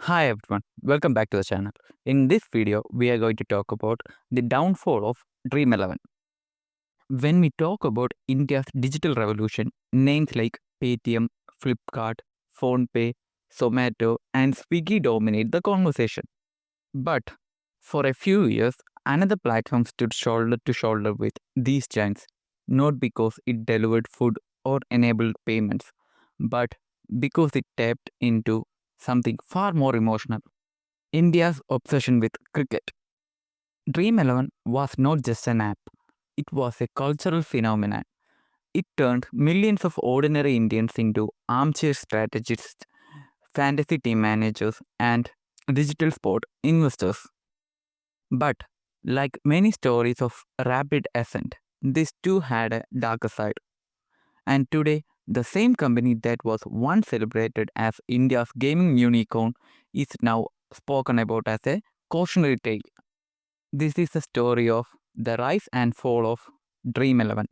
Hi everyone, welcome back to the channel. In this video, we are going to talk about the downfall of Dream11. When we talk about India's digital revolution, names like Paytm, Flipkart, PhonePe, Zomato, and Swiggy dominate the conversation. But for a few years, another platform stood shoulder to shoulder with these giants, not because it delivered food or enabled payments, but because it tapped into something far more emotional: India's obsession with cricket. Dream11 was not just an app, it was a cultural phenomenon. It turned millions of ordinary Indians into armchair strategists, fantasy team managers, and digital sport investors. But, like many stories of rapid ascent, this too had a darker side. And today, the same company that was once celebrated as India's gaming unicorn is now spoken about as a cautionary tale. This is the story of the rise and fall of Dream11.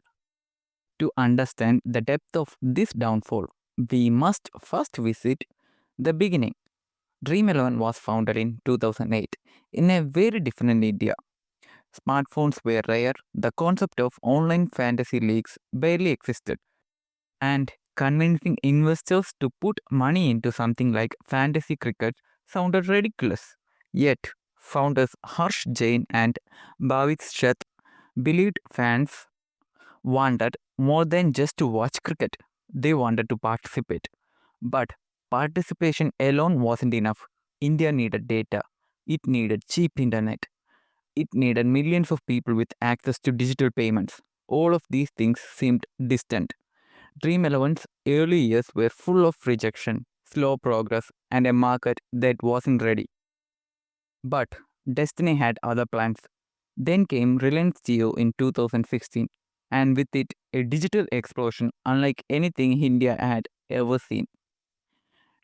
To understand the depth of this downfall, we must first visit the beginning. Dream11 was founded in 2008 in a very different India. Smartphones were rare, the concept of online fantasy leagues barely existed, and convincing investors to put money into something like fantasy cricket sounded ridiculous. Yet, founders Harsh Jain and Bhavit Sheth believed fans wanted more than just to watch cricket, they wanted to participate. But participation alone wasn't enough. India needed data, it needed cheap internet, it needed millions of people with access to digital payments. All of these things seemed distant. Dream11's early years were full of rejection, slow progress, and a market that wasn't ready. But Destiny had other plans. Then came Reliance Jio in 2016, and with it, a digital explosion unlike anything India had ever seen.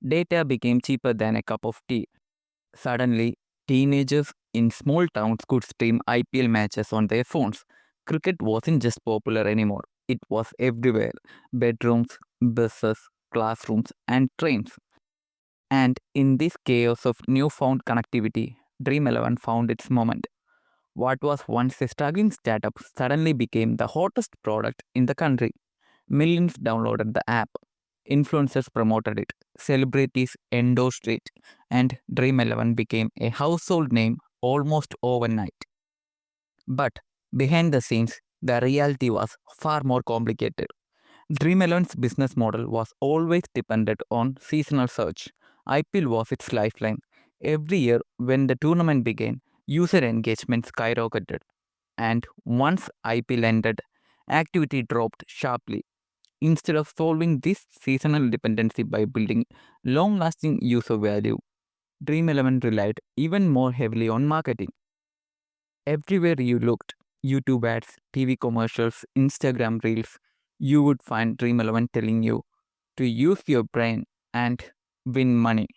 Data became cheaper than a cup of tea. Suddenly, teenagers in small towns could stream IPL matches on their phones. Cricket wasn't just popular anymore, it was everywhere: bedrooms, buses, classrooms, and trains. And in this chaos of newfound connectivity, Dream11 found its moment. What was once a struggling startup suddenly became the hottest product in the country. Millions downloaded the app, influencers promoted it, celebrities endorsed it, and Dream11 became a household name almost overnight. But behind the scenes, the reality was far more complicated. Dream11's business model was always dependent on seasonal surge. IPL was its lifeline. Every year, when the tournament began, user engagement skyrocketed. And once IPL ended, activity dropped sharply. Instead of solving this seasonal dependency by building long lasting user value, Dream11 relied even more heavily on marketing. Everywhere you looked, YouTube ads, TV commercials, Instagram reels, you would find Dream11 telling you to use your brain and win money.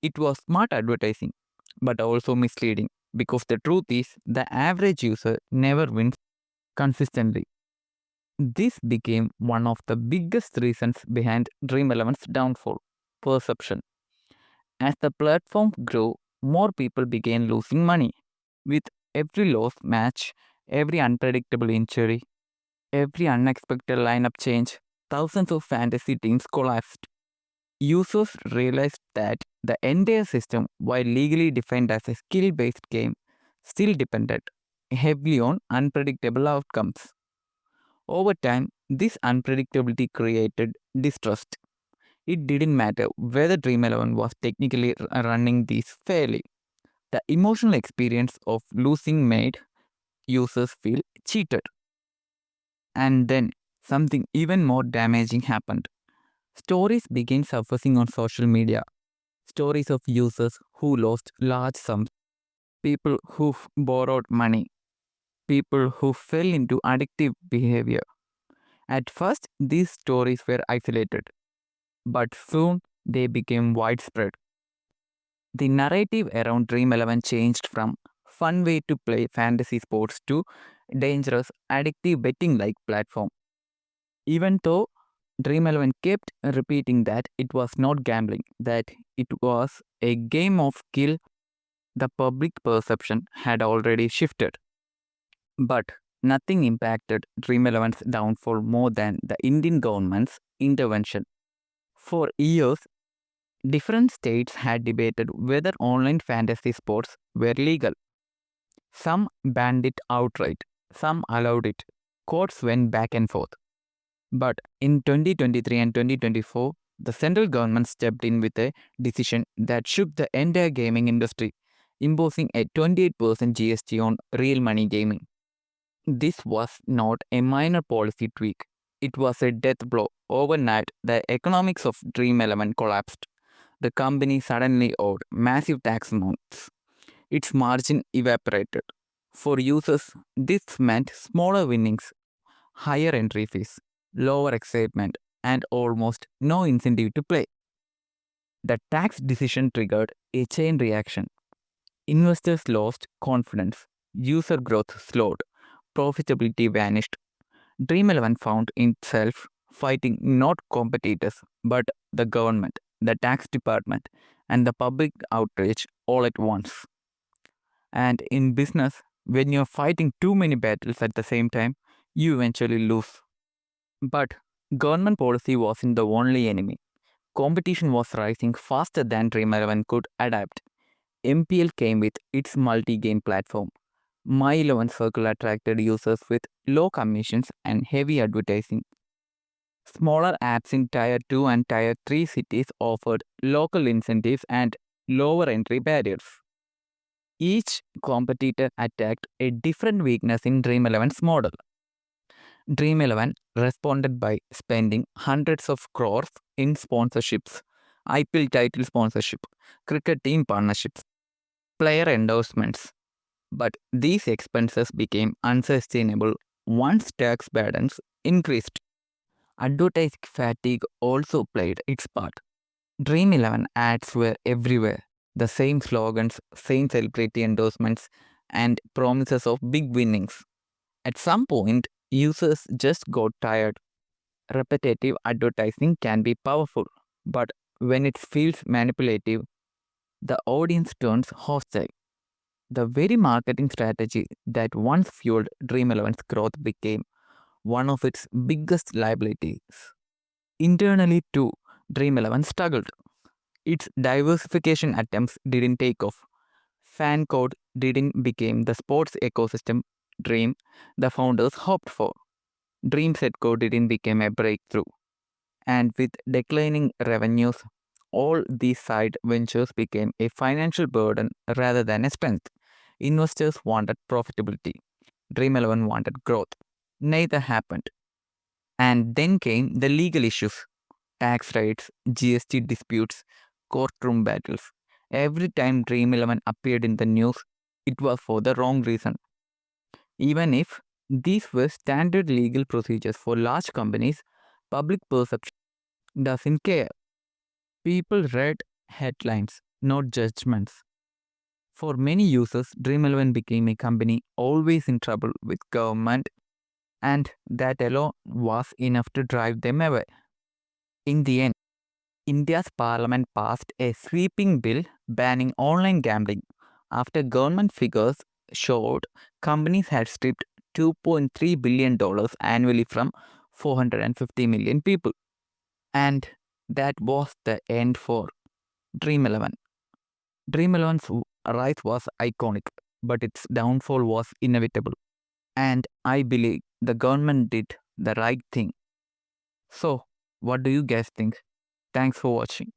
It was smart advertising, but also misleading, because the truth is the average user never wins consistently. This became one of the biggest reasons behind Dream11's downfall: perception. As the platform grew, more people began losing money. With every lost match, every unpredictable injury, every unexpected lineup change, thousands of fantasy teams collapsed. Users realized that the entire system, while legally defined as a skill based game, still depended heavily on unpredictable outcomes. Over time, this unpredictability created distrust. It didn't matter whether Dream11 was technically running these fairly. The emotional experience of losing made users feel cheated. And then something even more damaging happened. Stories began surfacing on social media. Stories of users who lost large sums, people who borrowed money, people who fell into addictive behavior. At first, these stories were isolated, but soon they became widespread. The narrative around Dream11 changed from fun way to play fantasy sports to dangerous, addictive betting like platform. Even though Dream11 kept repeating that it was not gambling, that it was a game of skill. The public perception had already shifted. But nothing impacted Dream11's downfall more than the Indian government's intervention. For years, different states had debated whether online fantasy sports were legal. Some banned it outright, some allowed it. Courts went back and forth. But in 2023 and 2024, the central government stepped in with a decision that shook the entire gaming industry, imposing a 28% GST on real money gaming. This was not a minor policy tweak. It was a death blow. Overnight, the economics of Dream11 collapsed. The company suddenly owed massive tax amounts. Its margin evaporated. For users, this meant smaller winnings, higher entry fees, lower excitement, and almost no incentive to play. The tax decision triggered a chain reaction. Investors lost confidence, user growth slowed, profitability vanished. Dream11 found itself fighting not competitors but the government, the tax department, and the public outrage all at once. And in business, when you're fighting too many battles at the same time, you eventually lose. But government policy wasn't the only enemy. Competition was rising faster than Dream11 could adapt. MPL came with its multi-game platform. My 11 Circle attracted users with low commissions and heavy advertising. Smaller apps in Tier 2 and Tier 3 cities offered local incentives and lower entry barriers. Each competitor attacked a different weakness in Dream11's model. Dream11 responded by spending hundreds of crores in sponsorships, IPL title sponsorship, cricket team partnerships, player endorsements. But these expenses became unsustainable once tax burdens increased. Advertising fatigue also played its part. Dream11 ads were everywhere. The same slogans, same celebrity endorsements, and promises of big winnings. At some point, users just got tired. Repetitive advertising can be powerful, but when it feels manipulative, the audience turns hostile. The very marketing strategy that once fueled Dream11's growth became one of its biggest liabilities. Internally, too, Dream11 struggled. Its diversification attempts didn't take off. Fan code didn't become the sports ecosystem dream the founders hoped for. Dream set code didn't become a breakthrough. And with declining revenues, all these side ventures became a financial burden rather than a strength. Investors wanted profitability. Dream11 wanted growth. Neither happened. And then came the legal issues, tax rates, GST disputes, courtroom battles. Every time Dream11 appeared in the news, it was for the wrong reason. Even if these were standard legal procedures for large companies, public perception doesn't care. People read headlines, not judgments. For many users, Dream11 became a company always in trouble with government, and that alone was enough to drive them away. In the end, India's parliament passed a sweeping bill banning online gambling after government figures showed companies had stripped $2.3 billion annually from 450 million people. And that was the end for Dream11. Dream11's rise was iconic, but its downfall was inevitable. And I believe the government did the right thing. So, what do you guys think? Thanks for watching.